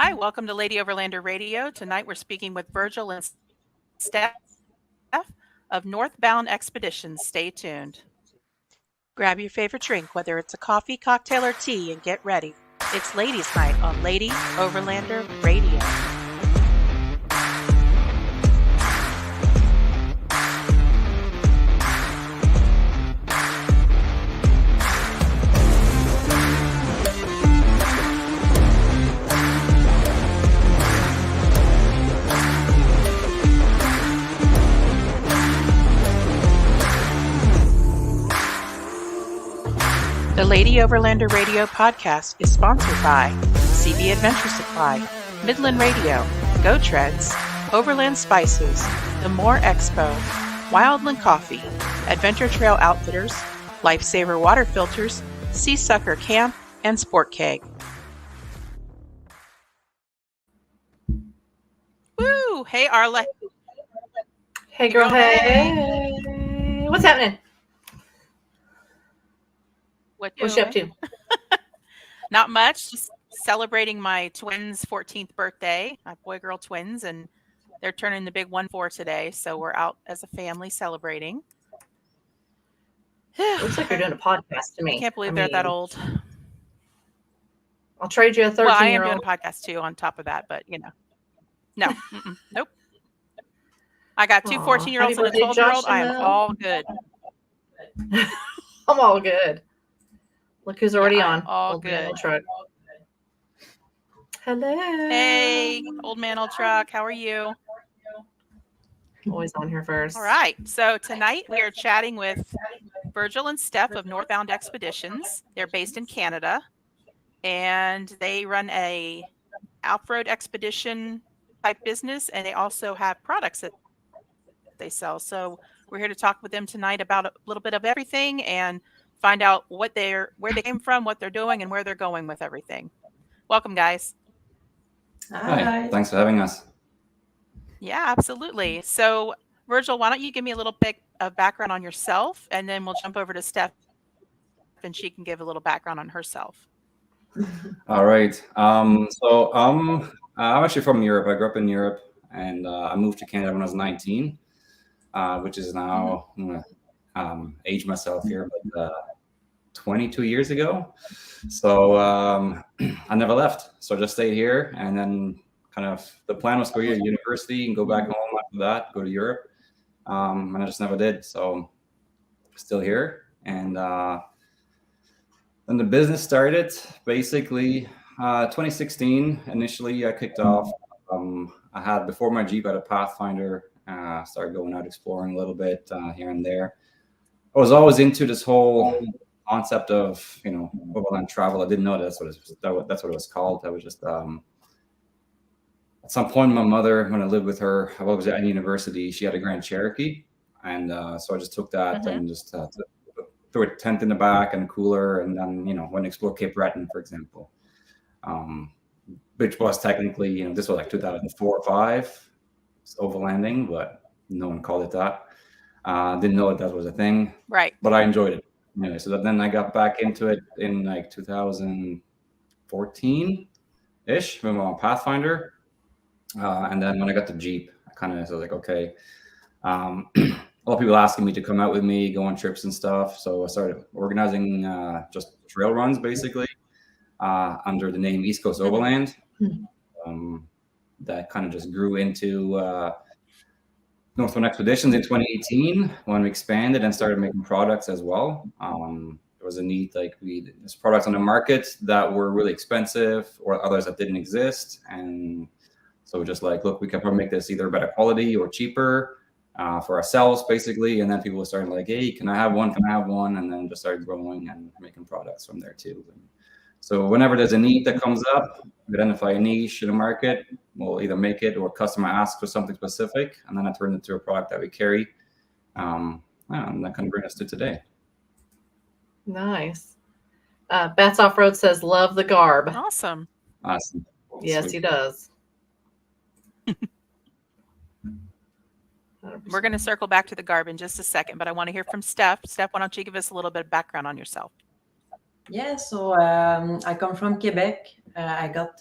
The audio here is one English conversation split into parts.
Hi, welcome to Lady Overlander Radio. Tonight we're speaking with Virgil and Steph of Northbound Expeditions. Stay tuned. Grab your favorite drink, whether it's a coffee, cocktail, or tea, and get ready. It's Ladies' Night on Lady Overlander Radio. The Lady Overlander Radio podcast is sponsored by CB Adventure Supply, Midland Radio, Go Treads, Overland Spices, The Moore Expo, Wildland Coffee, Adventure Trail Outfitters, Lifesaver Water Filters, Sea Sucker Camp, and Sport Keg. Woo! Hey, Arla. Hey, girl. Hey. What's happening? What's you up to? Not much. Just celebrating my twins' 14th birthday. My boy-girl twins, and they're turning the big 1-4 today. So we're out as a family celebrating. Looks like you're doing a podcast to me. I can't believe they're that old. I'll trade you a 13-year-old. Well, I am doing a podcast too on top of that, but no. Nope. I got two 14-year-olds and a 12-year-old. I am all good. I'm all good. Look who's already on. All good. Truck. Hello. Hey, old man, old truck. How are you? Always on here first. All right. So tonight we are chatting with Virgil and Steph of Northbound Expeditions. They're based in Canada, and they run a off-road expedition type business, and they also have products that they sell. So we're here to talk with them tonight about a little bit of everything and find out where they came from, what they're doing, and where they're going with everything. Welcome, guys. Hi. Thanks for having us. Yeah, absolutely. So, Virgil, why don't you give me a little bit of background on yourself, and then we'll jump over to Steph, and she can give a little background on herself. All right. So I'm actually from Europe. I grew up in Europe, and I moved to Canada when I was 19, which is now, I'm going to age myself here, but 22 years ago. So I never left. So I just stayed here, and then kind of the plan was to go to university and go back home after that, go to Europe. And I just never did. So still here. And then the business started basically 2016. Initially, I kicked off. I had, before my Jeep, I had a Pathfinder. Started going out exploring a little bit here and there. I was always into this whole concept of, overland travel. I didn't know that's what it was called. I was just at some point, my mother, when I lived with her, I was at university. She had a Grand Cherokee, and so I just took that and just threw a tent in the back and a cooler, and then went to explore Cape Breton, for example, which was technically this was like 2004 or 5. It's overlanding, but no one called it that. Didn't know that was a thing, right? But I enjoyed it anyway. So then I got back into it in like 2014 ish with my Pathfinder, and then when I got the Jeep, I was like, okay. A lot of people asking me to come out with me, go on trips and stuff. So I started organizing just trail runs, basically, under the name East Coast Overland. That kind of just grew into Northbound Expeditions in 2018 when we expanded and started making products as well. It was a need, there's products on the market that were really expensive or others that didn't exist. And so we're just like, look, we can probably make this either better quality or cheaper for ourselves, basically. And then people were starting like, hey, can I have one? Can I have one? And then just started growing and making products from there too. And so whenever there's a need that comes up, we identify a niche in the market, we'll either make it or customer asks for something specific, and then I turn it into a product that we carry. And that kind of brings us to today. Nice. Bats Off-Road says, love the garb. Awesome. Yes, sweet. He does. We're going to circle back to the garb in just a second, but I want to hear from Steph. Steph, why don't you give us a little bit of background on yourself? Yeah, so I come from Quebec. I got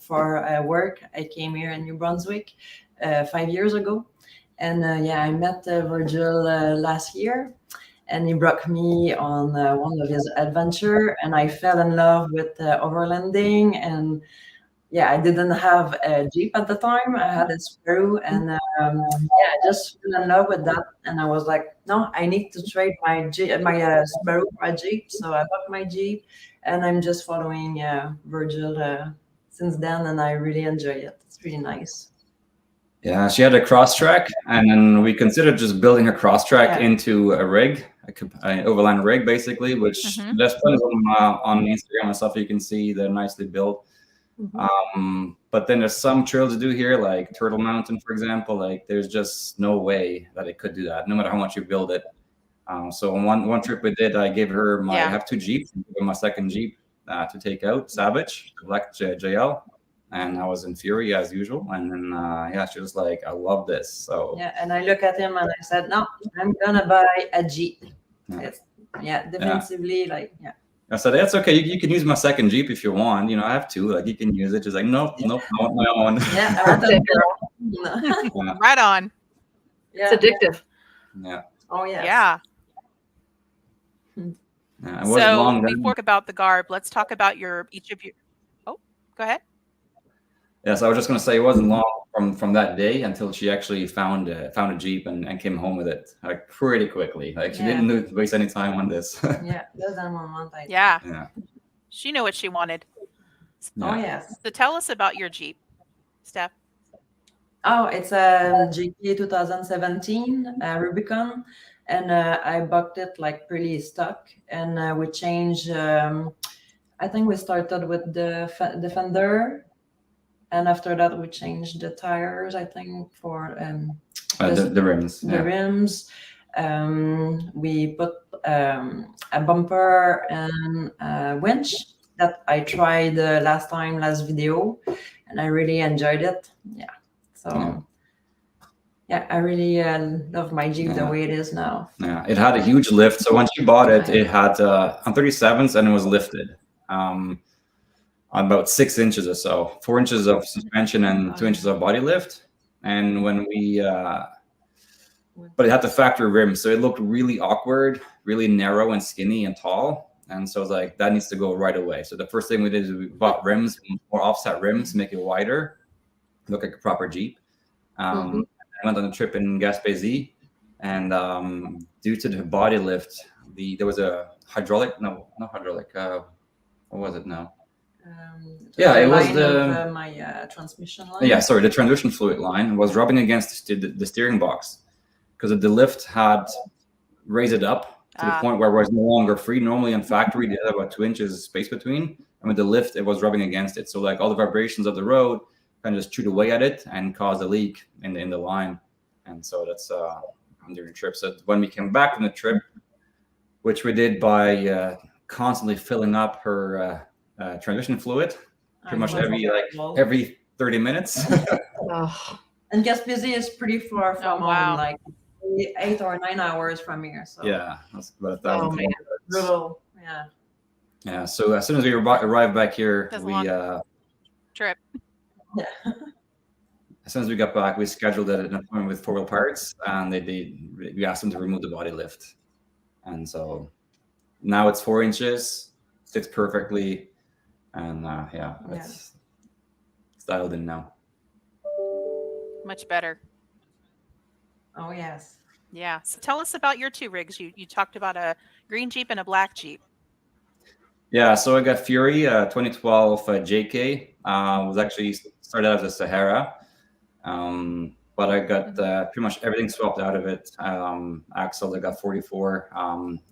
for work. I came here in New Brunswick 5 years ago, and I met Virgil last year, and he brought me on one of his adventure, and I fell in love with overlanding. And I didn't have a Jeep at the time. I had a Subaru, and I just fell in love with that. And I was like, no, I need to trade my Subaru for a Jeep. So I bought my Jeep, and I'm just following Virgil since then, and I really enjoy it. It's really nice. Yeah, she had a cross track, and then we considered just building her cross track Yeah. into a rig, an overland rig, basically. Which Mhm. there's plenty of them on Instagram and stuff. You can see they're nicely built. But then there's some trails to do here, like Turtle Mountain, for example. Like there's just no way that it could do that, no matter how much you build it. So on one trip we did, I gave her I have two Jeeps, I gave her my second Jeep to take out, Savage, Black JL. And I was in fury as usual. And then, she was like, I love this. So Yeah, and I look at him and I said, no, I'm gonna buy a Jeep. Yeah. Defensively, I said, that's okay. You can use my second Jeep if you want. I have two. Like, you can use it. She's like, nope, I want my own. Yeah, That's it, girl. Yeah. Right on. yeah. It's addictive. Yeah. Oh yes. Yeah. Yeah, it wasn't So long then. before we talk about the garb, let's talk about each of you. Oh, go ahead. Yes, I was just going to say it wasn't long from that day until she actually found a Jeep and came home with it, like pretty quickly. Like she didn't waste any time on this. Yeah, that's that moment. Yeah. Yeah. She knew what she wanted. Oh yes. So tell us about your Jeep, Steph. Oh, it's a GK 2017 Rubicon, and I bought it like pretty stock, and we changed. I think we started with the fender, and after that we changed the tires. I think for The rims. the rims. We put a bumper and a winch that I tried last video, and I really enjoyed it. Yeah. So, I really love my Jeep the way it is now. Yeah, it had a huge lift. So when she bought it, it had on 37s and it was lifted on about 6 inches or so, 4 inches of suspension and 2 inches of body lift. And when we, but it had the factory rims, so it looked really awkward, really narrow and skinny and tall. And so I was like, that needs to go right away. So the first thing we did is we bought rims, more offset rims to make it wider, look like a proper Jeep. I went on a trip in Gaspésie, and due to the body lift, there was a hydraulic, not hydraulic, what was it now? It was my transmission line. Yeah, sorry, the transmission fluid line was rubbing against the steering box because the lift had raised it up to the point where it was no longer free. Normally in factory, they had about 2 inches space between, and with the lift, it was rubbing against it. So like all the vibrations of the road kind of just chewed away at it and caused a leak in the line. And so that's during the trip. So when we came back from the trip, which we did by constantly filling up her transmission fluid, pretty much every 30 minutes. And Gaspésie is pretty far from wow. home, like 8 or 9 hours from here. So Yeah, that's about 1,000 kilometers. brutal. Yeah. So as soon as we arrived back here, That's a we long trip. as soon as we got back, we scheduled an appointment with 4 Wheel Parts, and we asked them to remove the body lift. And so now it's 4 inches, sits perfectly, and it's dialed in now. Much better. Oh yes. Yeah. So tell us about your two rigs. You talked about a green Jeep and a black Jeep. Yeah, so I got Fury 2012 JK. Was actually started out as a Sahara, but I got pretty much everything swapped out of it. Axle, I got 44,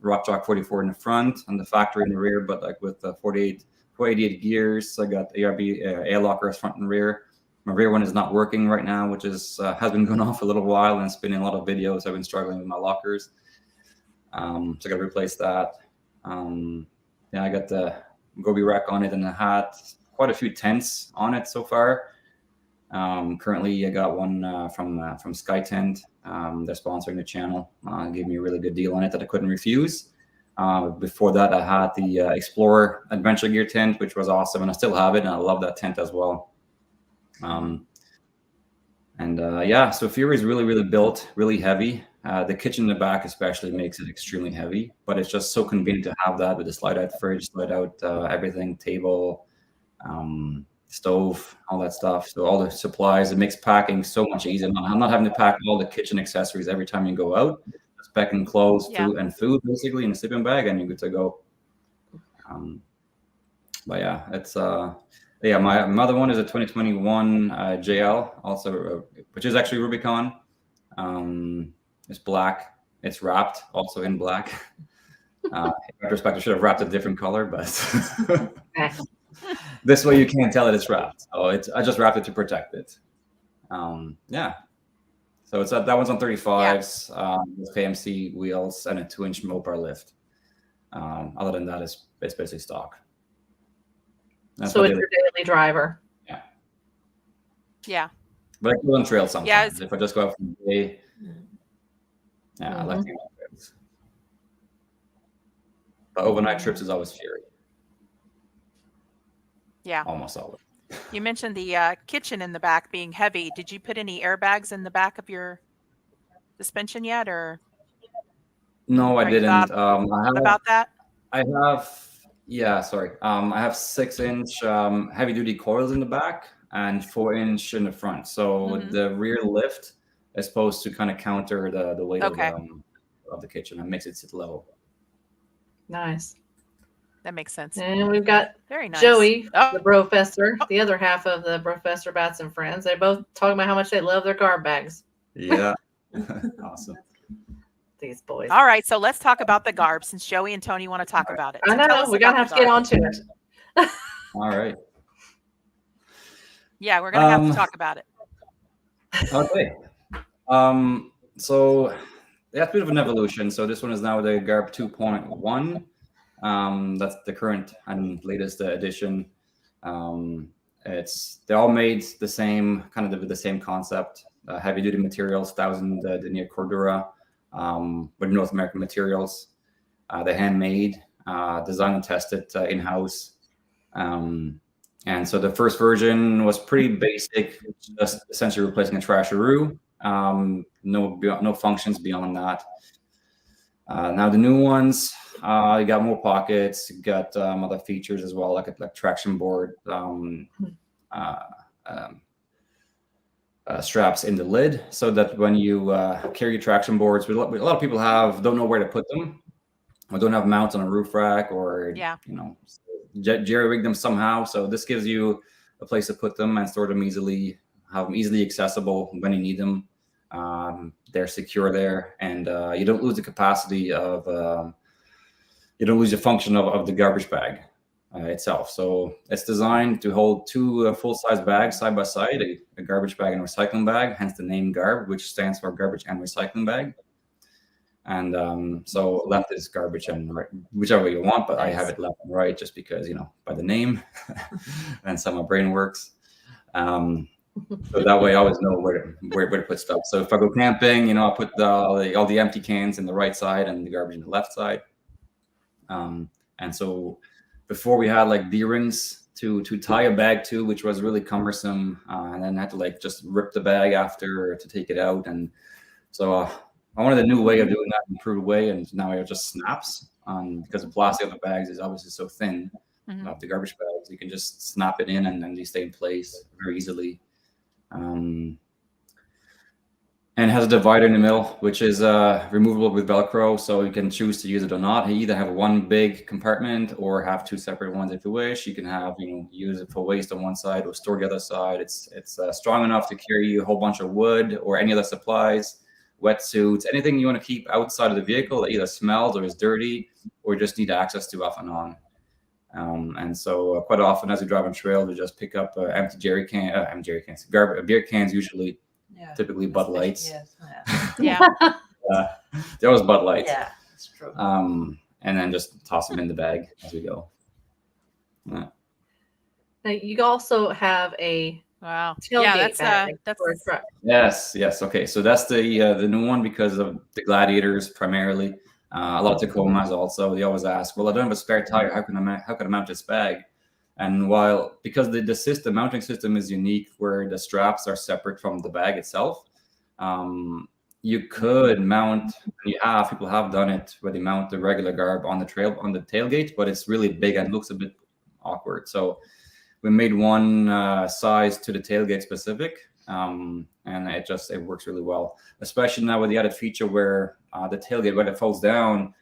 Rock Chalk 44 in the front and the factory in the rear, but like with the 488 gears. I got ARB air lockers front and rear. My rear one is not working right now, which is has been going on for a little while, and it's been in a lot of videos. I've been struggling with my lockers, so I got to replace that. I got the Gobi rack on it, and I had quite a few tents on it so far. Currently, I got one from Sky Tent. They're sponsoring the channel. Gave me a really good deal on it that I couldn't refuse. Before that, I had the Explorer Adventure Gear tent, which was awesome, and I still have it, and I love that tent as well. Yeah, so Fury is really, really built, really heavy. The kitchen in the back especially makes it extremely heavy, but it's just so convenient to have that with the slide-out fridge, slide-out everything, table, stove, all that stuff. So all the supplies, it makes packing so much easier. I'm not having to pack all the kitchen accessories every time you go out. Just packing clothes, food basically in a sleeping bag, and you're good to go. But yeah, it's my other one is a 2021 JL, also which is actually Rubicon. It's black. It's wrapped also in black. In retrospect, I should have wrapped a different color, but this way you can't tell that it's wrapped. So I just wrapped it to protect it. Yeah. So it's that one's on 35s with KMC wheels and a 2-inch Mopar lift. Other than that, it's basically stock. That's so it's your daily driver. Yeah. Yeah. But I go on trail sometimes. Yeah, if I just go out for the day, I like to go on trails. But overnight trips is always Fury. Yeah. Almost always. You mentioned the kitchen in the back being heavy. Did you put any airbags in the back of your suspension yet, or? No, I didn't. About that? I have, I have 6-inch heavy-duty coils in the back and 4-inch in the front. So the rear lift is supposed to kind of counter the weight of the kitchen and makes it sit level. Nice. That makes sense. And we've got very nice. Joey, the Professor, the other half of the Professor Bats and Friends. They both talk about how much they love their garb bags. Yeah. Awesome. These boys. All right, so let's talk about the garb since Joey and Tony want to talk about it. I know. We're going to have to get on to it. All right. Yeah, we're going to have to talk about it. Okay. So that's a bit of an evolution. So this one is now the Garb 2.1. That's the current and latest edition. They're all made the same, kind of the same concept. Heavy duty materials, 1000 denier Cordura, with North American materials. They're handmade, designed and tested in-house. And so the first version was pretty basic, just essentially replacing a trasheroo. No functions beyond that. Now the new ones, you got more pockets, you got other features as well, like a traction board, straps in the lid, so that when you carry traction boards, a lot of people don't know where to put them, or don't have mounts on a roof rack, or jerry rig them somehow. So this gives you a place to put them and store them easily, have them easily accessible when you need them. They're secure there, and you don't lose the capacity of, you don't lose the function of the garbage bag itself. So it's designed to hold two full-size bags side by side, a garbage bag and a recycling bag, hence the name GARB, which stands for garbage and recycling bag. And so left is garbage and right, whichever way you want, but nice. I have it left and right just because, by the name and so my brain works. So that way I always know where to put stuff. So if I go camping, I put all the empty cans in the right side and the garbage in the left side. And so before we had like D-rings to tie a bag to, which was really cumbersome. And then I had to just rip the bag after to take it out. And so I wanted a new way of doing that, improved way. And now it just snaps because the plastic of the bags is obviously so thin. Of the garbage bags, you can just snap it in and then they stay in place very easily. And it has a divider in the middle, which is removable with Velcro, so you can choose to use it or not. You either have one big compartment or have two separate ones if you wish. You can have, use it for waste on one side or store the other side. It's strong enough to carry a whole bunch of wood or any other supplies, wetsuits, anything you want to keep outside of the vehicle that either smells or is dirty or just need access to off and on. And so quite often as we drive on trail, we just pick up empty beer cans usually. Yeah, typically Bud Lights. Yeah. There was Bud Lights. Yeah, that's true. And then just toss them in the bag as we go. Now you also have a tailgate bag for a truck. Yes. Okay, so that's the new one because of the Gladiators primarily. A lot of Tacomas also. They always ask, "Well, I don't have a spare tire. How can I mount this bag?" And because the mounting system is unique, where the straps are separate from the bag itself, you could mount. People have done it where they mount the regular garb on the tailgate, but it's really big and looks a bit awkward. So we made one size to the tailgate specific, and it works really well. Especially now with the added feature where the tailgate, when it falls down,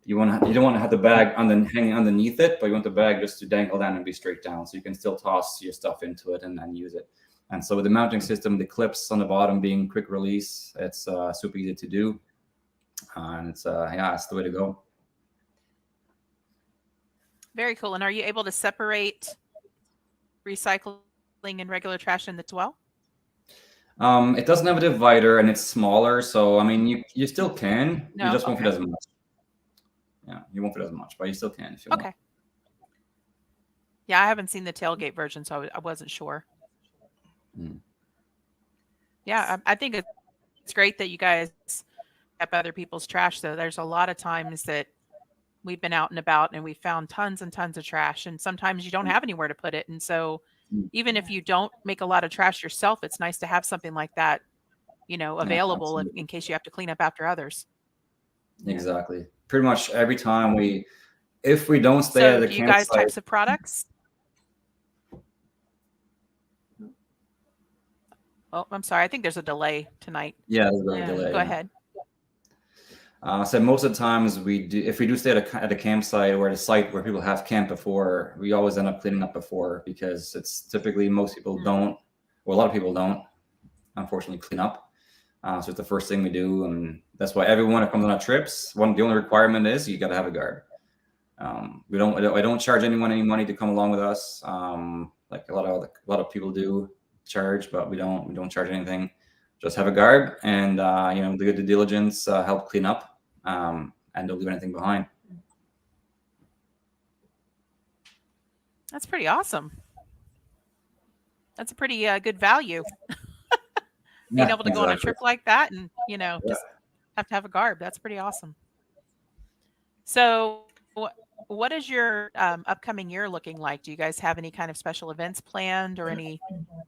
you don't want to have the bag hanging underneath it, but you want the bag just to dangle down and be straight down, so you can still toss your stuff into it and use it. And so with the mounting system, the clips on the bottom being quick release, it's super easy to do, and it's the way to go. Very cool. And are you able to separate recycling and regular trash in as well? It doesn't have a divider, and it's smaller, so I mean, you still can. No, You just won't okay. fit as much. Yeah, you won't fit as much, but you still can if you want. Okay. Yeah, I haven't seen the tailgate version, so I wasn't sure. Yeah, I think it's great that you guys up other people's trash, though. There's a lot of times that we've been out and about and we found tons and tons of trash, and sometimes you don't have anywhere to put it. And so even if you don't make a lot of trash yourself, it's nice to have something like that, available in case you have to clean up after others. Exactly. Pretty much every time if we don't stay So at the do you guys campsite, types of products? Oh, I'm sorry. I think there's a delay tonight. yeah, there's a little delay. Go ahead. So most of the times if we do stay at a campsite or at a site where people have camped before, we always end up cleaning up before, because it's typically most people don't, or a lot of people don't, unfortunately, clean up. So it's the first thing we do, and that's why everyone that comes on our trips, the only requirement is you got to have a guard. I don't charge anyone any money to come along with us, like a lot of people do charge, but we don't charge anything. Just have a guard, and the good due diligence, help clean up, and don't leave anything behind. That's pretty awesome. That's a pretty good value. Being able to go on a trip like that and, just have to have a garb. That's pretty awesome. So what is your upcoming year looking like? Do you guys have any kind of special events planned, or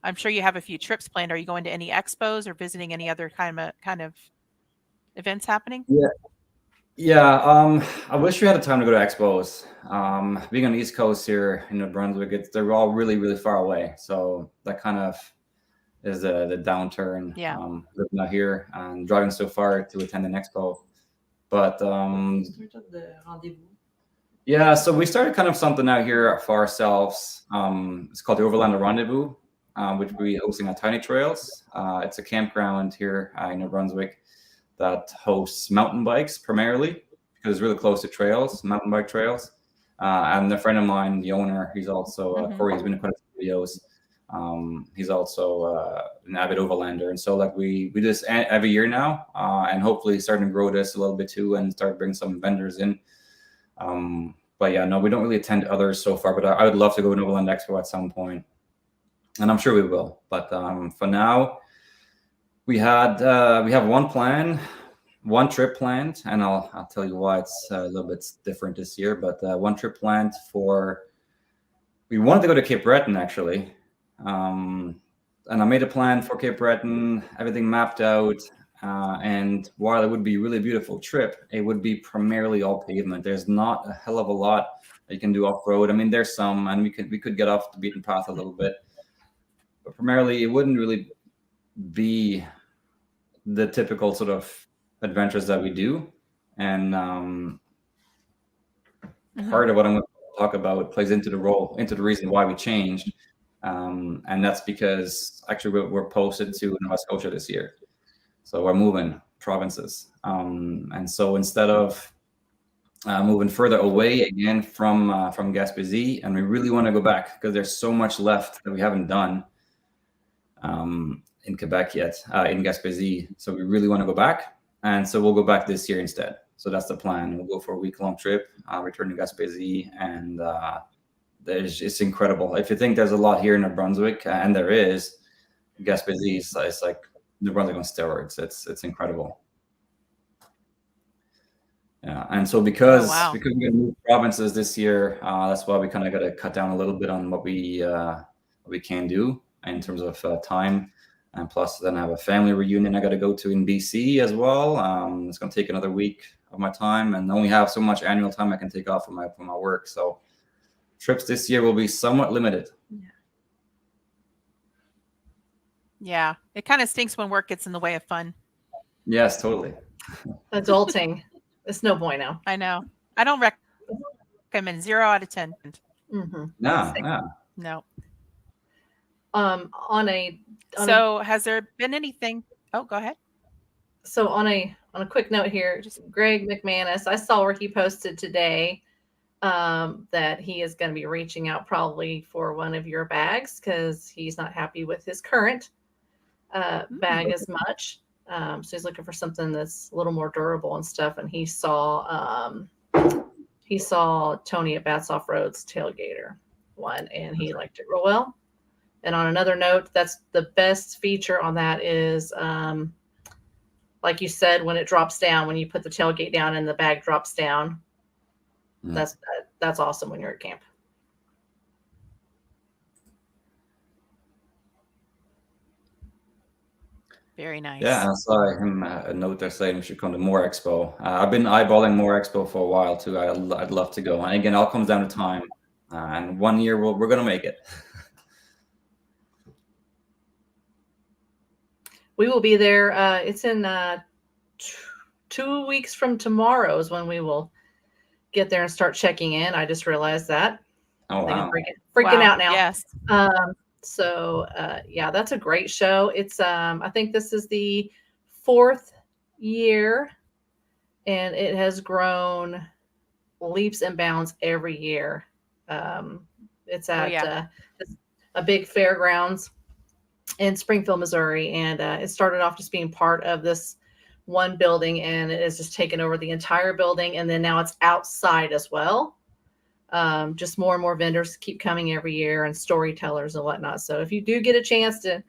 I'm sure you have a few trips planned. Are you going to any expos or visiting any other kind of events happening? Yeah. I wish we had the time to go to expos. Being on the East Coast here in New Brunswick, they're all really, really far away. So that kind of is the downturn. Yeah. Living out here and driving so far to attend an expo. But yeah, so we started kind of something out here for ourselves. It's called the Overlander Rendezvous, which we're hosting on Tiny Trails. It's a campground here in New Brunswick that hosts mountain bikes primarily, because it's really close to mountain bike trails. And a friend of mine, the owner, he's also Corey, has been in quite a few videos. He's also an avid overlander, and so we do this every year now, and hopefully starting to grow this a little bit too, and start bringing some vendors in. But yeah, no, we don't really attend others so far, but I would love to go to an Overland Expo at some point, and I'm sure we will. But for now, we have one trip planned, and I'll tell you why it's a little bit different this year. But one trip planned we wanted to go to Cape Breton actually. And I made a plan for Cape Breton, everything mapped out. And while it would be a really beautiful trip, it would be primarily all pavement. There's not a hell of a lot that you can do off road. I mean, there's some, and we could get off the beaten path a little bit, but primarily it wouldn't really be the typical sort of adventures that we do. And part of what I'm going to talk about plays into the reason why we changed. And that's because actually we're posted to Nova Scotia this year. So we're moving provinces. And so instead of moving further away again from Gaspésie, and we really want to go back because there's so much left that we haven't done in Quebec yet, in Gaspésie. So we really want to go back. And so we'll go back this year instead. So that's the plan. We'll go for a week-long trip, return to Gaspésie, and it's incredible. If you think there's a lot here in New Brunswick, and there is, Gaspésie is like New Brunswick on steroids. It's incredible. Yeah, and so because wow. we're gonna move provinces this year, that's why we kind of got to cut down a little bit on what we can do in terms of time, and plus then I have a family reunion I got to go to in BC as well. It's gonna take another week of my time, and I only have so much annual time I can take off from my work. So trips this year will be somewhat limited. Yeah. It kind of stinks when work gets in the way of fun. Yes, totally. Adulting. It's no bueno. I know. I don't recommend 0 out of 10. Mm-hmm. Yeah. No. So Has there been anything? Oh, go ahead. on a quick note here, Greg McManus, I saw where he posted today that he is going to be reaching out probably for one of your bags because he's not happy with his current bag as much. So he's looking for something that's a little more durable and stuff. And he saw Tony at Bats Off Road's Tailgater one, and he liked it real well. And on another note, that's the best feature on that is, like you said, when it drops down, when you put the tailgate down and the bag drops down, that's awesome when you're at camp. Very nice. Yeah, I saw him a note there saying we should come to More Expo. I've been eyeballing More Expo for a while too. I'd love to go. And again, it all comes down to time. And one year we're gonna make it. We will be there. It's in 2 weeks from tomorrow is when we will get there and start checking in. I just realized that. Oh wow! Freaking out now. Yes. So yeah, that's a great show. It's I think this is the 4th year, and it has grown leaps and bounds every year. It's at a big fairgrounds in Springfield, Missouri, and it started off just being part of this one building, and it has just taken over the entire building, and then now it's outside as well. Just more and more vendors keep coming every year, and storytellers and whatnot. So if you do get a chance to,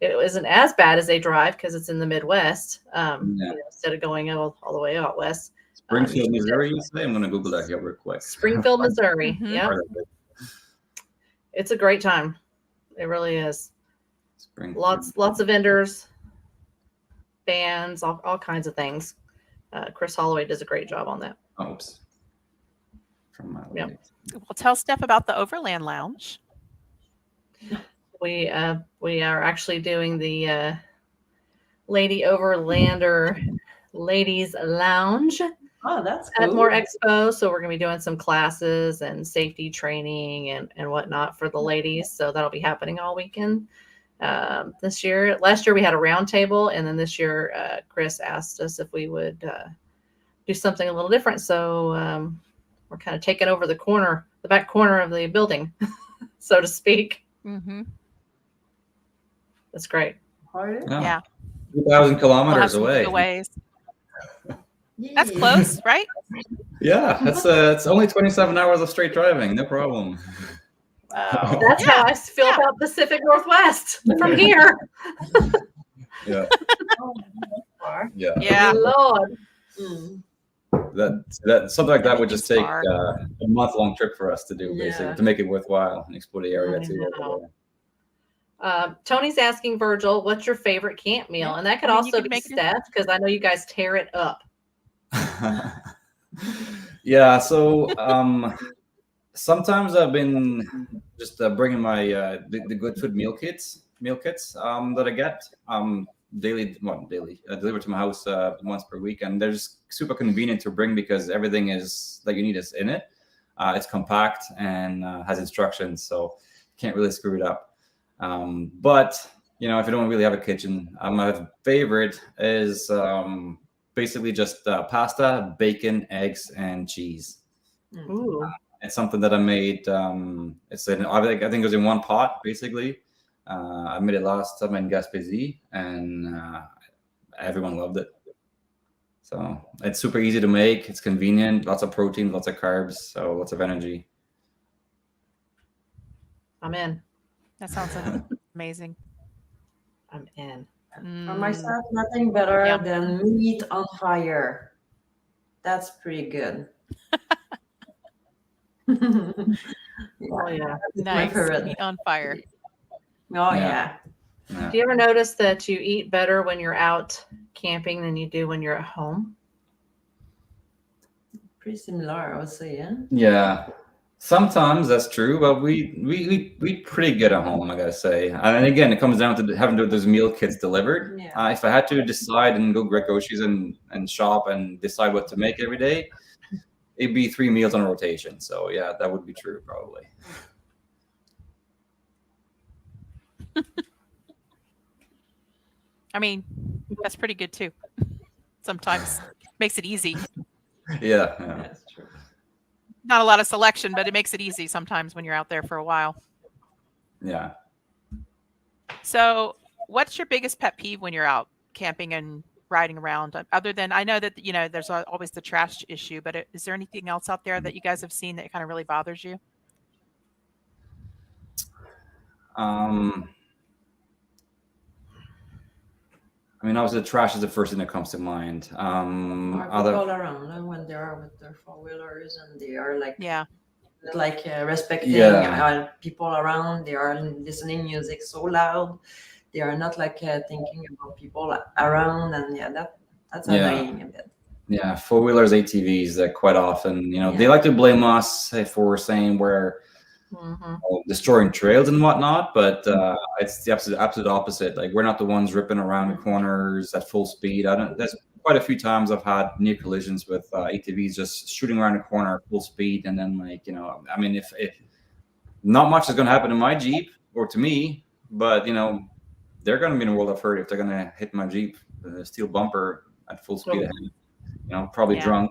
it isn't as bad as they drive because it's in the Midwest. Instead of going all the way out west. Springfield, Missouri, you say? I'm going to Google that here real quick. Springfield, Missouri. Mhm. Yep. It's a great time. It really is. Lots of vendors, bands, all kinds of things. Chris Holloway does a great job on that. Oops. From my Well, tell Steph about the Overland Lounge. We are actually doing the Lady Overlander Ladies Lounge Oh, that's at cool. More Expo. So we're going to be doing some classes and safety training and whatnot for the ladies. So that'll be happening all weekend. This year, last year we had a round table, and then this year Chris asked us if we would do something a little different. So we're kind of taking over the back corner of the building, so to speak. Mm-hmm. That's great. Yeah. 2,000 kilometers We'll have some away. giveaways. That's close, right? Yeah, it's only 27 hours of straight driving, no problem. Wow. That's how I feel about Pacific Northwest from here. Yeah. Yeah. Yeah. Lord. That something like that would just take Far. a month-long trip for us to do, basically, Yeah. to make it worthwhile and explore the area I too. know. Tony's asking Virgil, what's your favorite camp meal? And that could I mean, you also could be make it- Steph, because I know you guys tear it up. Yeah, so sometimes I've been just bringing my the Good Food meal kits that I get daily delivered to my house once per week, and they're just super convenient to bring because everything is that you need is in it. It's compact and has instructions, so you can't really screw it up. But if you don't really have a kitchen, my favorite is basically just pasta, bacon, eggs, and cheese. Ooh. It's something that I made. I think it was in one pot, basically. I made it last time in Gaspésie, and everyone loved it. So it's super easy to make. It's convenient. Lots of protein, lots of carbs, so lots of energy. I'm in. That sounds amazing. I'm in. For myself, nothing better Yum. than meat on fire. that's pretty good. Oh yeah. It's my Nice. favorite. Meat on fire. Oh Yeah. yeah. Do you ever notice that you eat better when you're out camping than you do when you're at home? Pretty similar, I would say. Yeah. Yeah. Sometimes that's true, but we pretty good at home, I gotta say. And again, it comes down to having those meal kits delivered. Yeah. If I had to decide and go groceries and shop and decide what to make every day, it'd be 3 meals on a rotation. So yeah, that would be true probably. I mean, that's pretty good too. Sometimes makes it easy. Yeah. That's true. Not a lot of selection, but it makes it easy sometimes when you're out there for a while. Yeah. So, what's your biggest pet peeve when you're out camping and riding around? Other than, I know that, there's always the trash issue, but is there anything else out there that you guys have seen that kind of really bothers you? I mean, obviously, the trash is the first thing that comes to mind. Or people around when they are with their 4-wheelers and they are like Yeah. Respecting people around. They are listening music so loud. They are not like thinking about people around, and that's annoying a bit. Yeah, 4-wheelers, ATVs, quite often, Yeah. they like to blame us for saying we're destroying trails and whatnot, but it's the absolute opposite. Like, we're not the ones ripping around the corners at full speed. There's quite a few times I've had near collisions with ATVs just shooting around the corner at full speed, and then I mean, if not much is going to happen to my Jeep or to me, but they're going to be in a world of hurt if they're going to hit my Jeep, the steel bumper at full speed ahead, probably drunk.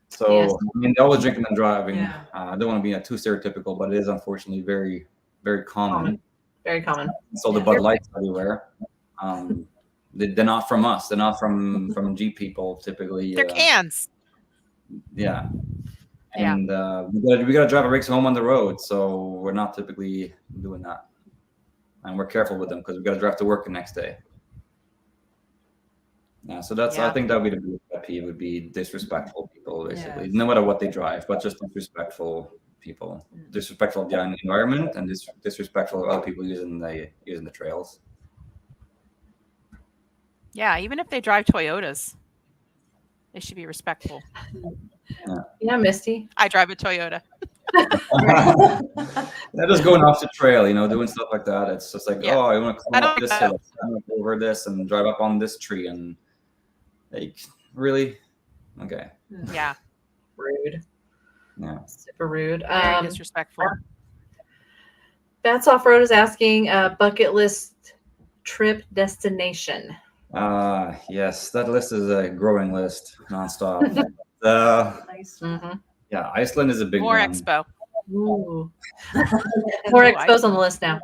So, Yes. I mean, they're always drinking and driving. Yeah. I don't want to be too stereotypical, but it is unfortunately very, very common. Very common. So the Bud Lights everywhere. They're not from us. They're not from Jeep people typically. They're cans. Yeah. Yeah. And we gotta drive our rigs home on the road, so we're not typically doing that. And we're careful with them because we gotta drive to work the next day. Yeah, so I think that would be the biggest pet peeve, would be disrespectful people, basically. Yes. No matter what they drive, but just disrespectful people. Disrespectful of the environment and disrespectful of other people using the trails. Yeah, even if they drive Toyotas, they should be respectful. Yeah, Misty. I drive a Toyota. They're just going off the trail, doing stuff like that. It's just like, Yeah. oh, I want to I climb up don't this know. hill, I'm gonna go over this and drive up on this tree, and like, really? Okay. Yeah, Rude. Yeah. Super rude. very disrespectful. Bats Off Road is asking bucket list trip destination. Yes, that list is a growing list nonstop. Nice. Mm-hmm. Yeah, Iceland is a big More one. expo. Ooh. More expos on the list now.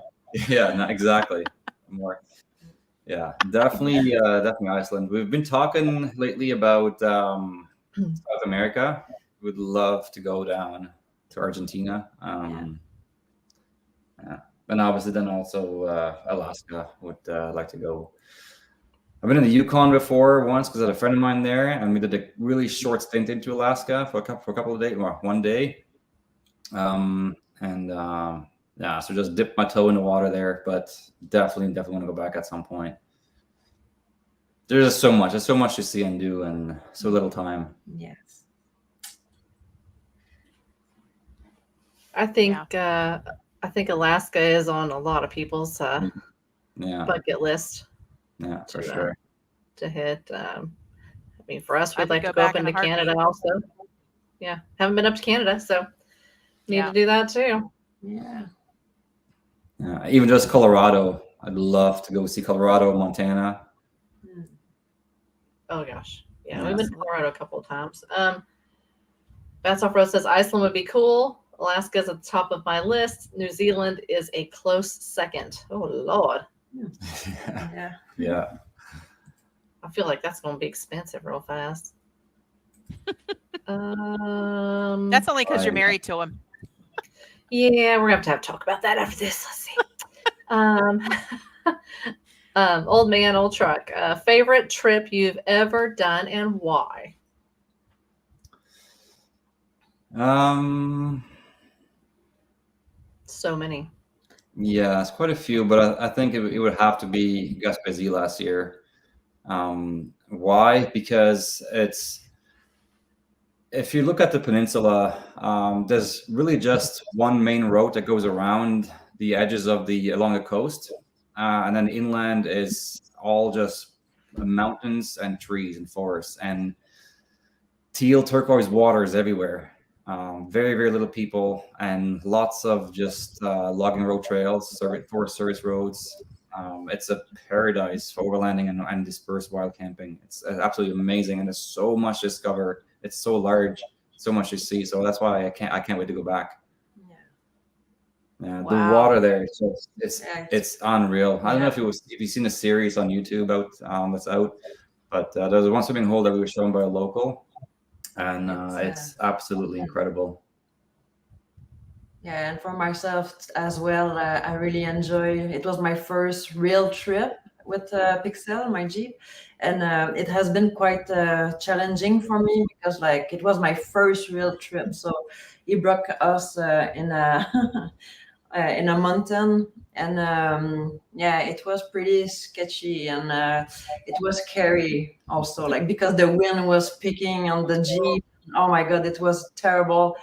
Yeah, no, exactly. More. Yeah, definitely Iceland. We've been talking lately about South America. We'd love to go down to Argentina. Yeah. And obviously then also Alaska would like to go. I've been in the Yukon before once because I had a friend of mine there, and we did a really short stint into Alaska for a couple of days, or one day. Yeah, so just dipped my toe in the water there, but definitely want to go back at some point. There's just so much. There's so much to see and do, and so little time. Yes. I think Alaska is on a lot of people's Yeah, bucket list yeah, for to, sure. to hit. I mean, for us, I we'd would like go to go up back in into a Canada heartbeat. also. Yeah, haven't been up to Canada, so need Yeah. to do that too. Yeah. Yeah, even just Colorado. I'd love to go see Colorado, Montana. Oh gosh, yeah, Yeah. we've been to Colorado a couple of times. Bats Off Road says Iceland would be cool. Alaska's at the top of my list. New Zealand is a close second. Oh Lord, Yeah. Yeah. I feel like that's going to be expensive real fast. That's only because you're married to him. Yeah, we're going to have to talk about that after this. Let's see. Old man, old truck. Favorite trip you've ever done and why? So many. Yeah, it's quite a few, but I think it would have to be Gaspésie last year. Why? Because if you look at the peninsula, there's really just one main road that goes around the edges of along the coast, and then inland is all just mountains and trees and forests and teal turquoise waters everywhere. Very, very little people and lots of just logging road trails, forest service roads. It's a paradise for overlanding and dispersed wild camping. It's absolutely amazing, and there's so much to discover. It's so large, so much to see. So that's why I can't wait to go back. Yeah, the Wow. water there, it's Yeah. unreal. I don't know Yeah. if you've seen a series on YouTube that's out, but there's one swimming hole that we were shown by a local, and it's absolutely incredible. Yeah, and for myself as well, I really enjoy. It was my first real trip with Pixel, my Jeep, and it has been quite challenging for me because like it was my first real trip. So he brought us in a in a mountain, and yeah, it was pretty sketchy, and it was scary also, like because the wind was picking on the Jeep. Oh my God, it was terrible.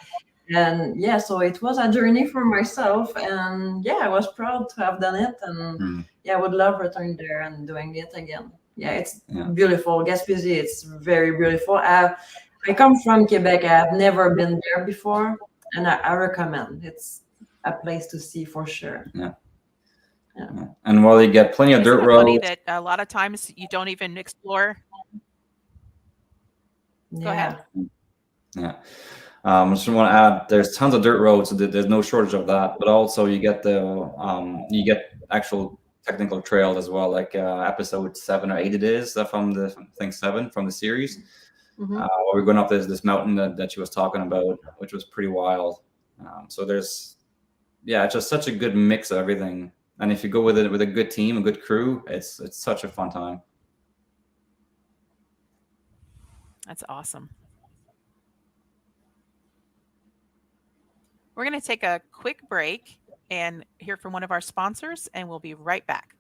And yeah, so it was a journey for myself, and yeah, I was proud to have done it, and Mm. yeah, I would love returning there and doing it again. Yeah, it's Yeah. beautiful. Gaspésie, it's very beautiful. I come from Quebec. I have never been there before, and I recommend. It's a place to see for sure. Yeah. And while you get plenty of Isn't dirt it funny roads, that a lot of times you don't even explore? Go ahead. yeah. I just want to add, there's tons of dirt roads, so there's no shortage of that. But also, you get you get actual technical trails as well, like episode 7 or 8 it is from the I think 7 from the series. Mhm. We're going up this mountain that she was talking about, which was pretty wild. So there's it's just such a good mix of everything. And if you go with a good team, a good crew, it's such a fun time. That's awesome. We're going to take a quick break and hear from one of our sponsors, and we'll be right back.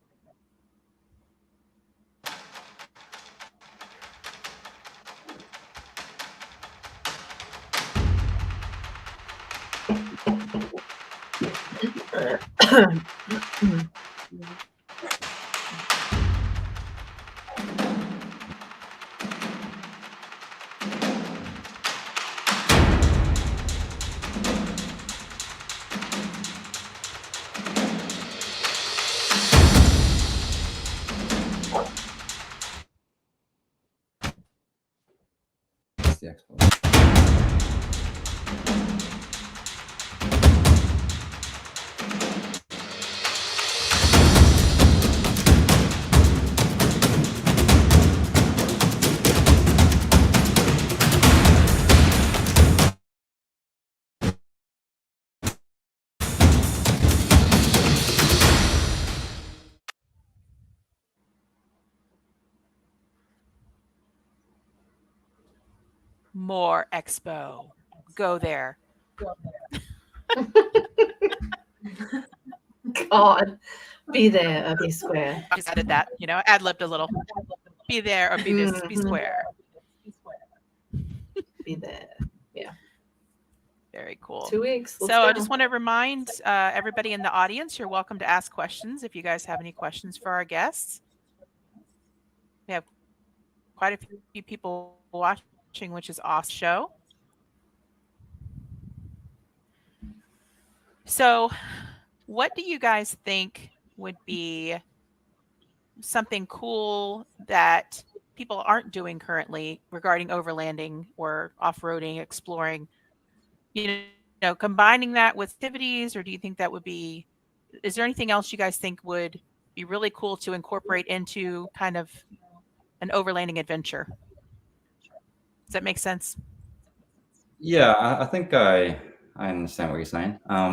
It's the expo. More expo. Go there. God, be there or be square. I just added that, ad-libbed a little. Be there or be be Mhm. square. Be there. Very cool. 2 weeks. Let's So I go. just want to remind everybody in the audience, you're welcome to ask questions if you guys have any questions for our guests. We have quite a few people watching, which is awesome show. So what do you guys think would be something cool that people aren't doing currently regarding overlanding or off-roading, exploring? Combining that with activities, or do you think that would be, is there anything else you guys think would be really cool to incorporate into kind of an overlanding adventure? Does that make sense? Yeah, I think I understand what you're saying. I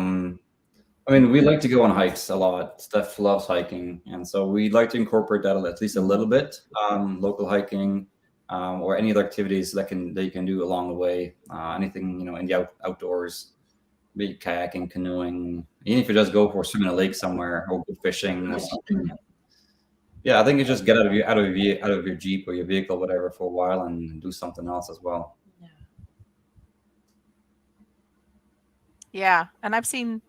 mean, we like to go on hikes a lot. Steph loves hiking, and so we like to incorporate that at least a little bit. Local hiking, or any other activities that you can do along the way. Anything, in the outdoors, be it kayaking, canoeing, even if you just go for a swim in a lake somewhere or go fishing or something. Yeah, I think you just get out of your Jeep or your vehicle, whatever, for a while and do something else as well. Yeah, and I've seen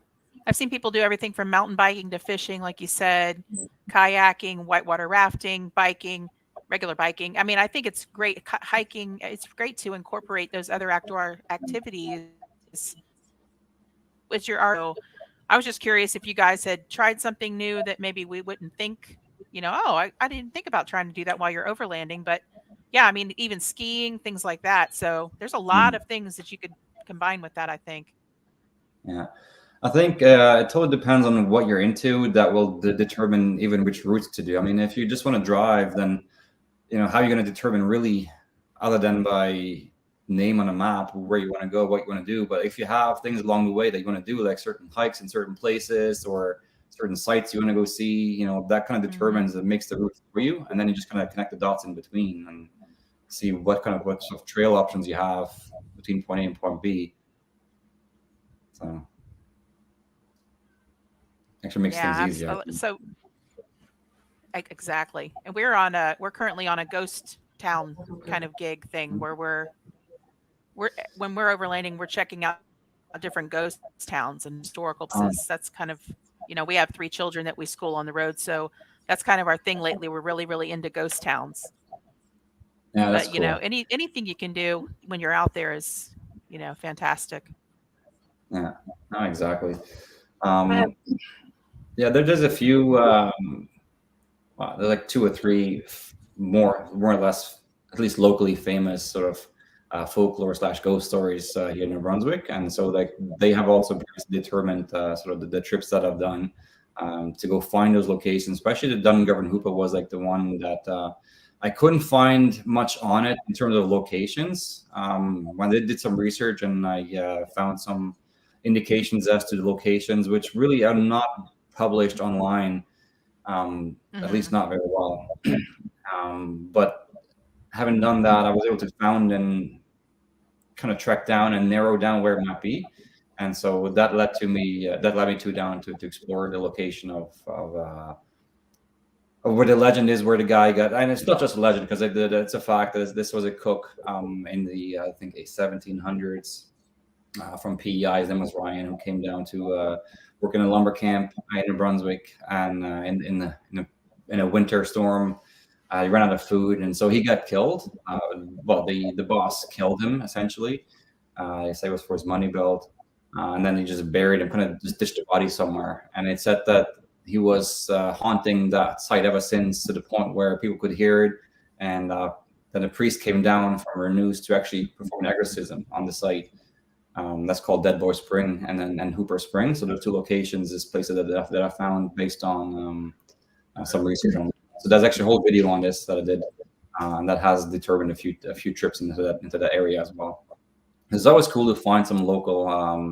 people do everything from mountain biking to fishing, like you said, kayaking, whitewater rafting, biking, regular biking. I mean, I think it's great hiking. It's great to incorporate those other outdoor activities with your art. So I was just curious if you guys had tried something new that maybe we wouldn't think, oh, I didn't think about trying to do that while you're overlanding. But yeah, I mean, even skiing, things like that. So there's a lot of things that you could combine with that, I think. Yeah. I think it totally depends on what you're into. That will determine even which routes to do. I mean, if you just want to drive, then how are you going to determine really, other than by name on a map, where you want to go, what you want to do. But if you have things along the way that you want to do, like certain hikes in certain places or certain sites you want to go see, that kind of determines it makes the route for you, and then you just kind of connect the dots in between and see what sort of trail options you have between point A and point B. So actually makes things easier. So exactly. And we're currently on a ghost town kind of gig thing where when we're overlanding, we're checking out different ghost towns and historical places. That's kind of, we have 3 children that we school on the road, so that's kind of our thing lately. We're really, really into ghost towns. Yeah, that's but cool. Anything you can do when you're out there is, fantastic. Yeah, no, exactly. Yeah, there's a few. There's like 2 or 3 more or less, at least locally famous sort of folklore / ghost stories here in New Brunswick, and so they have also determined sort of the trips that I've done to go find those locations. Especially the Dungarvan Hoopa was like the one that I couldn't find much on it in terms of locations. When they did some research and I found some indications as to the locations, which really are not published online, at least not very well. But having done that, I was able to found and kind of track down and narrow down where it might be, and so that led me to explore the location of where the legend is, where the guy got. And it's not just a legend, because it's a fact that this was a cook in the I think 1700s from PEI. His name was Ryan, who came down to work in a lumber camp in New Brunswick, and in a winter storm, he ran out of food, and so he got killed. The boss killed him essentially. They say it was for his money belt, and then he just buried him, kind of just dished the body somewhere. And it said that he was haunting that site ever since, to the point where people could hear it, and then a priest came down from Renews to actually perform an exorcism on the site. That's called Dead Boy Spring and Hooper Spring. So there's 2 locations, this place that I found based on some research on. So there's actually a whole video on this that I did, and that has determined a few trips into that area as well. It's always cool to find some local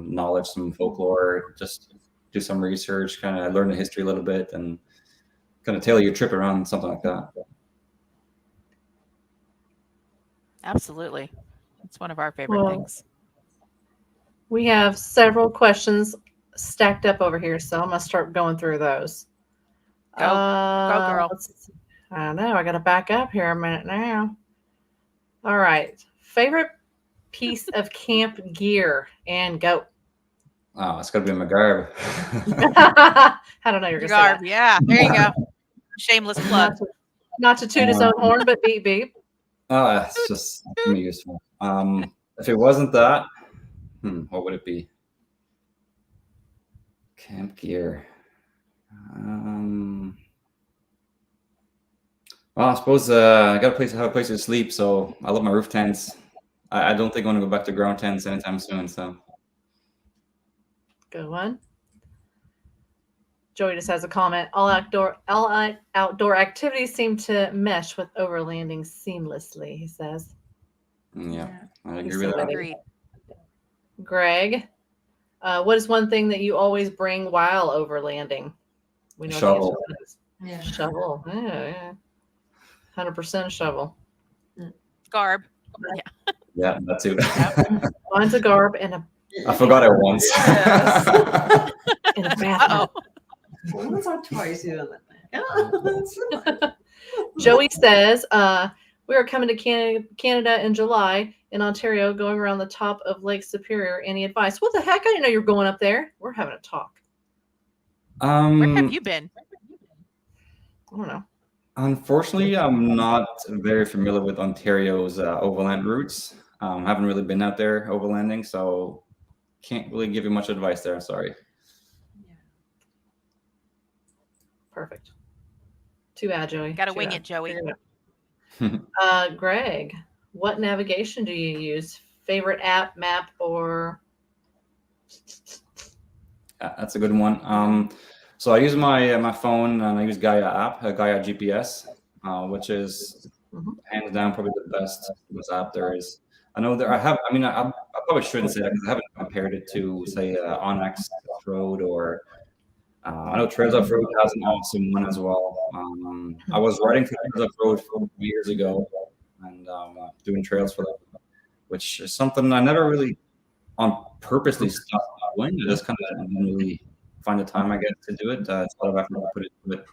knowledge, some folklore, just do some research, kind of learn the history a little bit, and kind of tailor your trip around something like that. Absolutely. It's one of our favorite things. We have several questions stacked up over here, so I'm going to start going through those. Go girl. I know. I got to back up here a minute now. All right. Favorite piece of camp gear, and go. Oh, it's got to be my garb. I don't know. You're going to say that. Yeah, there you go. Shameless plug. Not to toot his own horn, but beep beep. Oh, it's just useful. If it wasn't that, what would it be? Camp gear. Well, I suppose I got to have a place to sleep, so I love my roof tents. I don't think I want to go back to ground tents anytime soon. So, good one. Joey just has a comment. All outdoor activities seem to mesh with overlanding seamlessly, he says. Yeah. I agree with that. Agreed. Greg, what is one thing that you always bring while overlanding? We know shovel. The answer is shovel. Yeah. 100% a shovel. Garb. Yeah, that too. Mine's a garb and a I forgot it once. Yes. and a bath. Uh-oh. Once or twice even. Joey says, we are coming to Canada in July in Ontario, going around the top of Lake Superior. Any advice? What the heck? I didn't know you were going up there. We're having a talk. Where have you been? I don't know. Unfortunately, I'm not very familiar with Ontario's overland routes. Haven't really been out there overlanding, so can't really give you much advice there. I'm sorry. Perfect. Too bad, Joey. Gotta Too wing bad. it, Joey. Figure it out. Greg, what navigation do you use? Favorite app, map, or? That's a good one. So I use my phone and I use Gaia app, Gaia GPS, which is hands down probably the best app there is. I know there. I probably shouldn't say that because I haven't compared it to say Onyx Road or. I know Trails Off Road has an awesome one as well. I was riding through Trails Off Road 4 years ago and doing trails for them, which is something I never really on purposely stopped doing. I just kind of didn't really find the time, I guess, to do it. It's a lot of effort to put into it.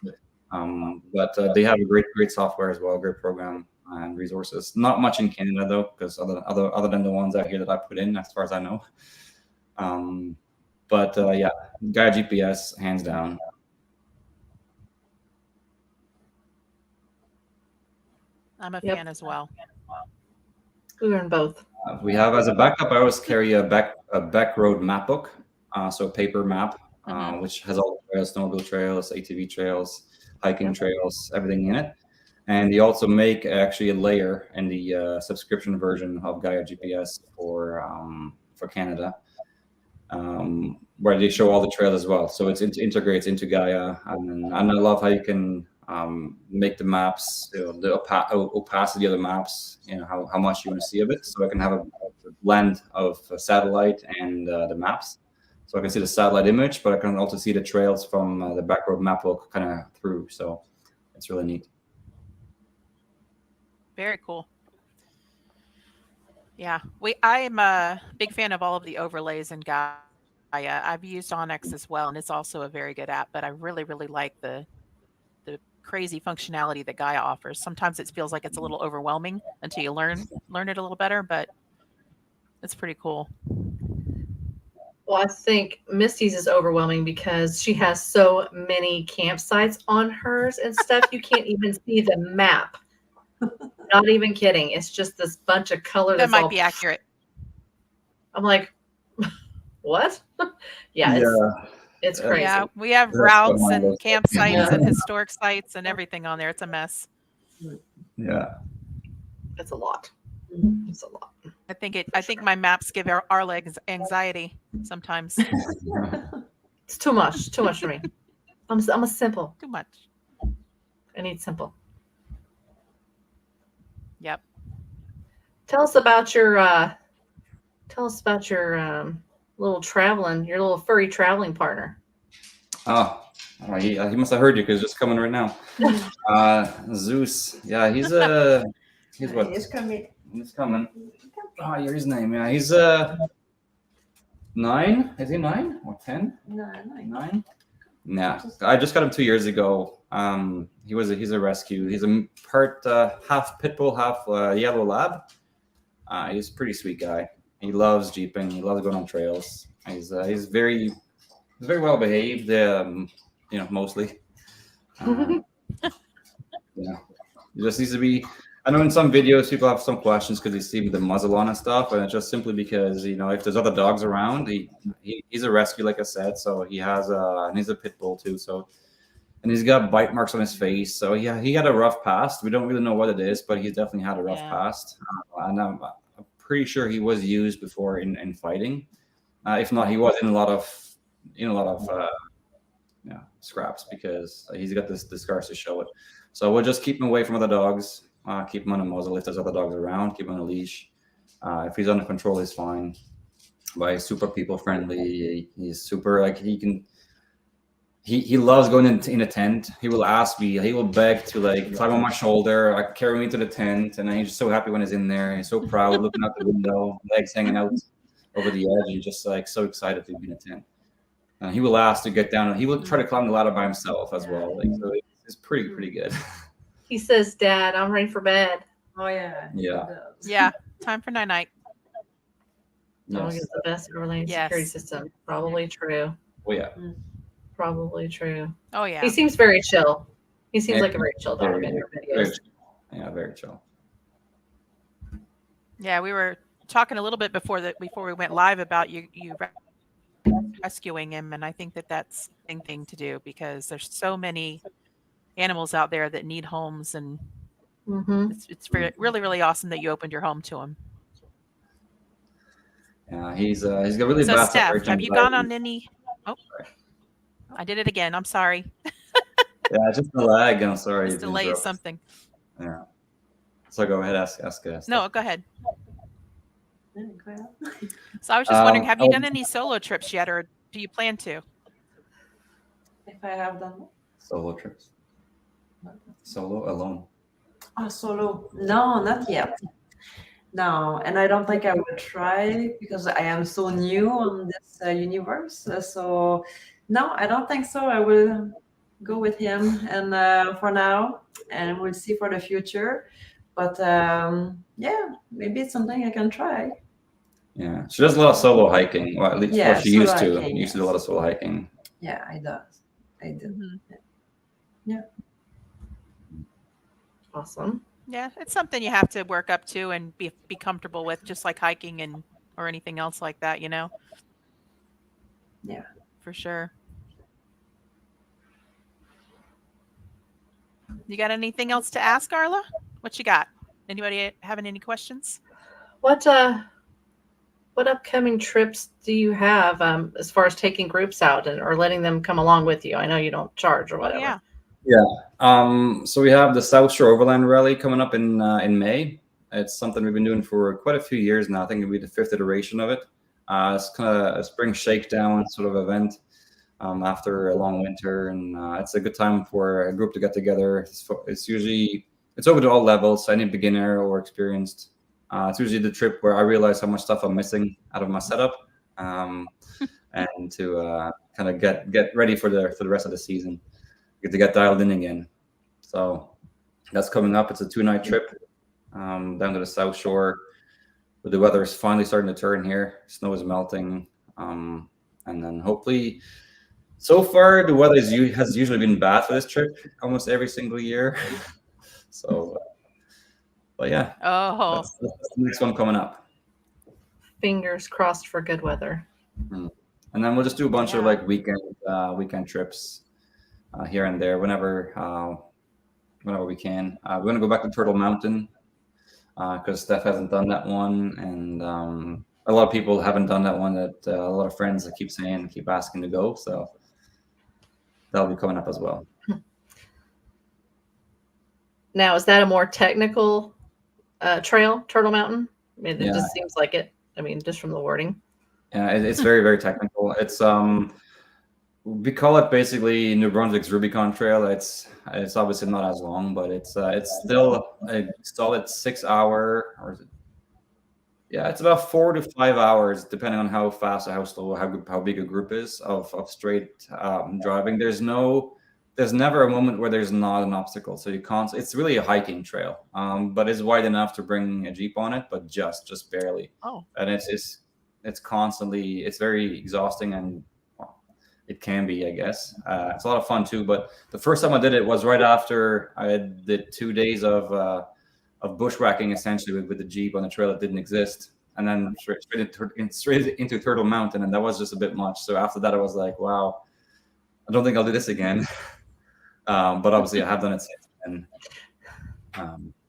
But they have a great software as well, great program and resources. Not much in Canada though, because other than the ones out here that I put in, as far as I know. But yeah, Gaia GPS, hands down. I'm a Yep. fan as well. We learn both. We have as a backup, I always carry a back road map book, so a paper map, which has all the trails, snowmobile trails, ATV trails, hiking trails, everything in it. And they also make actually a layer in the subscription version of Gaia GPS for Canada. Where they show all the trails as well, so it integrates into Gaia, and I love how you can make the maps, the opacity of the maps, how much you want to see of it. So I can have a blend of satellite and the maps, so I can see the satellite image, but I can also see the trails from the backroad map book kind of through. So it's really neat. Very cool. Yeah, I'm a big fan of all of the overlays in Gaia. I've used Onyx as well, and it's also a very good app, but I really, really like the crazy functionality that Gaia offers. Sometimes it feels like it's a little overwhelming until you learn it a little better, but it's pretty cool. Well, I think Misty's is overwhelming because she has so many campsites on hers and stuff. You can't even see the map. Not even kidding. It's just this bunch of color. That might be accurate. I'm like, what? Yeah, it's crazy. Yeah, we have routes and campsites and historic sites and everything on there. It's a mess. Yeah, It's a lot. It's a lot. I think my maps give our legs anxiety sometimes. It's too much for me. I'm a simple. Too much. I need simple. Yep. Tell us about your little furry traveling partner. Oh, he must have heard you because it's just coming right now. Zeus. Yeah, he's what? He's coming. He's coming. Oh, I hear his name. Yeah, he's 9. Is he 9 or 10? No, 9. Yeah, I just got him 2 years ago. He's a rescue. He's a part half pit bull, half yellow lab. He's a pretty sweet guy. He loves jeeping. He loves going on trails. He's very well behaved. Mostly. Yeah, he just needs to be. I know in some videos people have some questions because they see the muzzle on and stuff, and it's just simply because if there's other dogs around, he's a rescue, like I said, so he has and he's a pit bull too, so, and he's got bite marks on his face, so yeah, he had a rough past. We don't really know what it is, but he's definitely had a rough past, and I'm pretty sure he was used before in fighting. If not, he was in a lot of scraps because he's got the scars to show it. So we'll just keep him away from other dogs. Keep him on a muzzle if there's other dogs around. Keep him on a leash. If he's under control, he's fine. But he's super people friendly. He's super he he loves going in a tent. He will ask me, he will beg to like climb on my shoulder, like carry me to the tent, and then he's just so happy when he's in there. He's so proud, looking out the window, legs hanging out over the edge, and just like so excited to be in a tent. And he will ask to get down, and he will try to climb the ladder by himself as well. Like, so it's pretty good. He says, "Dad, I'm ready for bed." Oh yeah. Yeah. It does. Yeah, time for night. Dog Yes. is the best overlaying security Yes. system. Probably true. Oh yeah. Probably true. Oh yeah. He seems very chill. He seems Yeah. like a very chill dog in your Very videos. chill. Yeah, very chill. Yeah, we were talking a little bit before we went live about you rescuing him, and I think that's a thing to do because there's so many animals out there that need homes, and Mm-hmm. it's really awesome that you opened your home to him. Yeah, he's got really So bad Steph, separation have you gone anxiety. on any? Oh, I did it again. I'm sorry. Yeah, just a lag. I'm sorry. This to delay is interrupt. something. Yeah. So go ahead, ask Steph. No, go ahead. Yeah, go ahead. So I was just wondering, have you oh. done any solo trips yet, or do you plan to? If I have done Solo trips. Solo alone. solo, no, not yet. No, and I don't think I would try because I am so new on this universe. So no, I don't think so. I will go with him, and for now, and we'll see for the future. But yeah, maybe it's something I can try. Yeah, she does a lot of solo hiking. Well, at least Yeah, what she used solo to. hiking, Used to do a lot of solo hiking. Yeah, I does. I did. Mhm. Awesome. Yeah, it's something you have to work up to and be comfortable with, just like hiking and or anything else like that, you know. Yeah. For sure. You got anything else to ask, Arla? What you got? Anybody having any questions? What upcoming trips do you have as far as taking groups out or letting them come along with you? I know you don't charge or Oh, whatever. yeah. So we have the South Shore Overland Rally coming up in May. It's something we've been doing for quite a few years now. I think it'll be the 5th iteration of it. It's kind of a spring shakedown sort of event after a long winter, and it's a good time for a group to get together. It's open to all levels, so any beginner or experienced. It's usually the trip where I realize how much stuff I'm missing out of my setup, and to kind of get ready for the rest of the season, to get dialed in again. So that's coming up. It's a 2-night trip down to the South Shore. But the weather is finally starting to turn here. Snow is melting, and then hopefully, so far the weather has usually been bad for this trip almost every single year. So, but yeah, Oh, that's the next one coming up. Fingers crossed for good weather. And then we'll just do a bunch of Yeah. like weekend trips here and there whenever we can. We're gonna go back to Turtle Mountain because Steph hasn't done that one, and a lot of people haven't done that one. That a lot of friends that keep asking to go. So that'll be coming up as well. Now, is that a more technical trail, Turtle Mountain? I mean, it Yeah. just seems like it. I mean, just from the wording. Yeah, it's very, very technical. It's we call it basically New Brunswick's Rubicon Trail. It's obviously not as long, but it's still a solid 6 hour, or is it? Yeah, it's about 4 to 5 hours, depending on how fast or how slow, how big a group is of straight driving. There's never a moment where there's not an obstacle. So you can't. It's really a hiking trail, but it's wide enough to bring a Jeep on it, but just barely. Oh. And it's constantly. It's very exhausting, and well, it can be, I guess. It's a lot of fun too. But the first time I did it was right after I did 2 days of bushwhacking, essentially with the Jeep on a trail that didn't exist, and then straight into Turtle Mountain, and that was just a bit much. So after that, I was like, wow, I don't think I'll do this again. But obviously, I have done it since then,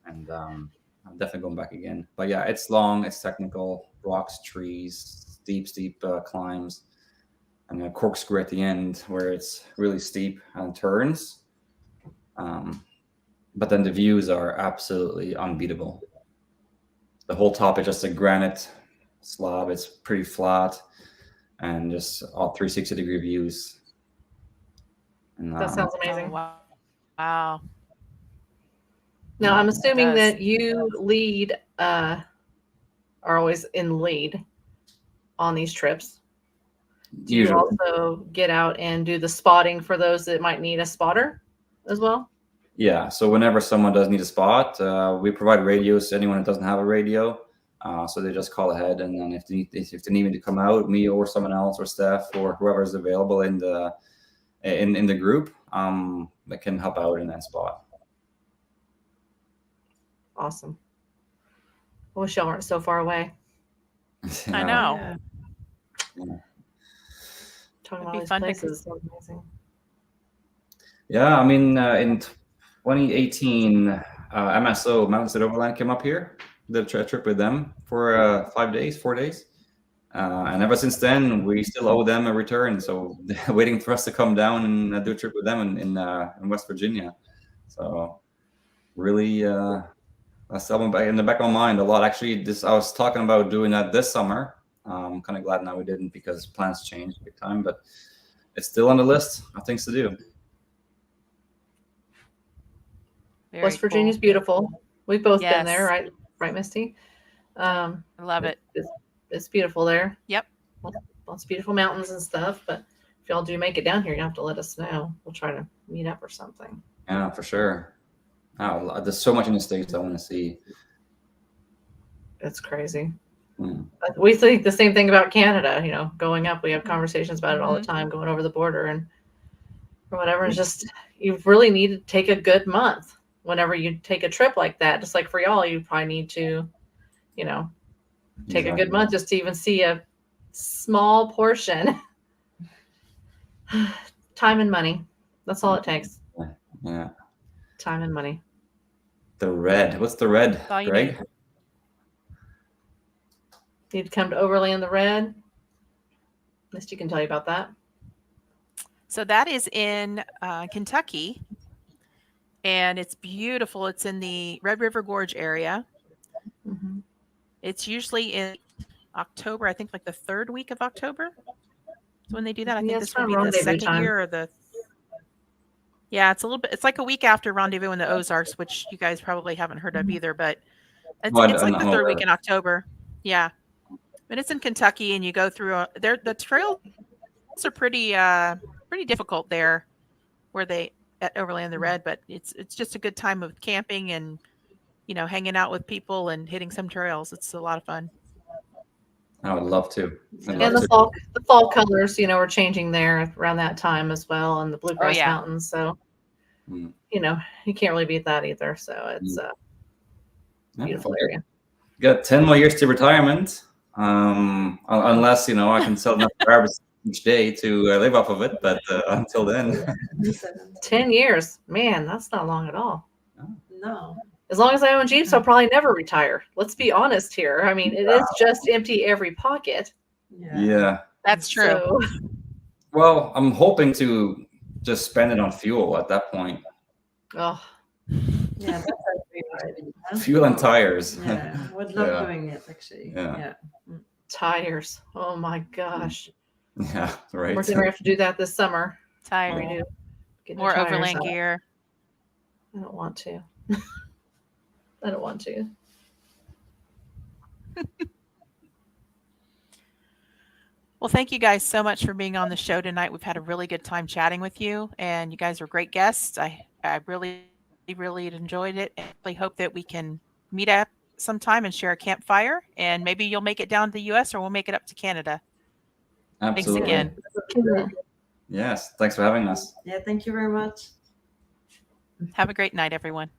and I'm definitely going back again. But yeah, it's long, it's technical, rocks, trees, steep climbs, and a corkscrew at the end where it's really steep and turns. But then the views are absolutely unbeatable. The whole top is just a granite slab. It's pretty flat, and just all 360-degree views. And, That sounds amazing. Oh, wow. Wow. Now, I'm assuming does. that you lead, are always in lead on these trips. Do you usually. also get out and do the spotting for those that might need a spotter as well? Yeah. So whenever someone does need a spot, we provide radios to anyone that doesn't have a radio. So they just call ahead, and then if they need me to come out, me or someone else or Steph or whoever is available in the group, that can help out in that spot. Awesome. I wish y'all weren't so far away. I know. Yeah. Talking It'd about be all these fun to places. So amazing. Yeah, I mean, in 2018, MSO Mountain State Overland came up here. Did a trip with them for 4 days. And ever since then, we still owe them a return. So they're waiting for us to come down and do a trip with them in West Virginia. So really, that's something in the back of my mind a lot. Actually, I was talking about doing that this summer. I'm kind of glad now we didn't because plans changed big time. But it's still on the list of things to do. Very West Virginia's cool. beautiful. We've both been Yes. there, right? Right, Misty? I love it. It's beautiful there. Yep. Lots of beautiful mountains and stuff. But if y'all do make it down here, you have to let us know. We'll try to meet up or something. Yeah, for sure. Oh, there's so much in the States I want to see. It's crazy. Mm. We think the same thing about Canada. You know, going up, we have conversations about it all the Mhm. time, going over the border and or whatever. It's just, you really need to take a good month whenever you take a trip like that. Just like for y'all, you probably need to, you know, take a good month just to even see a small portion. Time and money. That's all it takes. Yeah. Time and money. The red. What's the red, That's all you Greg? need. Need to come to Overland the Red. Misty can tell you about that. So that is in Kentucky, and it's beautiful. It's in the Red River Gorge area. Mm-hmm. It's usually in October, I think like the third week of October is when they do that. I think Yeah, this it's will around be the rendezvous second time. year or the. Yeah, it's a little bit. It's like a week after Rendezvous in the Ozarks, which you guys probably haven't heard of either, but it's Oh, it's like I'm the third aware. week in October. Yeah, and it's in Kentucky, and you go through. The trails are pretty difficult there, where they at Overland the Red, but it's just a good time of camping and hanging out with people and hitting some trails. It's a lot of fun. I would love to. I'd And love the fall colors, are changing there around that time as well, and the Bluegrass yeah. Mountains. So, Mm. You can't really beat that either. So it's a beautiful area. Got 10 more years to retirement. Unless, I can sell enough garbage each day to live off of it. But until then. 10 years, man, that's not long at all. No. As long as I own Jeeps, I'll probably never retire. Let's be honest here. I mean, it is just empty every pocket. Yeah. That's true. So, Well, I'm hoping to just spend it on fuel at that point. oh, Yeah, that's our favorite. Fuel and tires. Yeah, would love Yeah. doing it actually. Yeah. tires. Oh my gosh. Yeah, right. We're going to have to do that this summer. Tired. Redo. Get new More tires overland out. gear. I don't want to. I don't want to. Well, thank you guys so much for being on the show tonight. We've had a really good time chatting with you, and you guys were great guests. I really enjoyed it. I hope that we can meet up sometime and share a campfire, and maybe you'll make it down to the U.S. or we'll make it up to Canada. Absolutely. Thanks again. Yes. Thanks for having us. Yeah, thank you very much. Have a great night, everyone.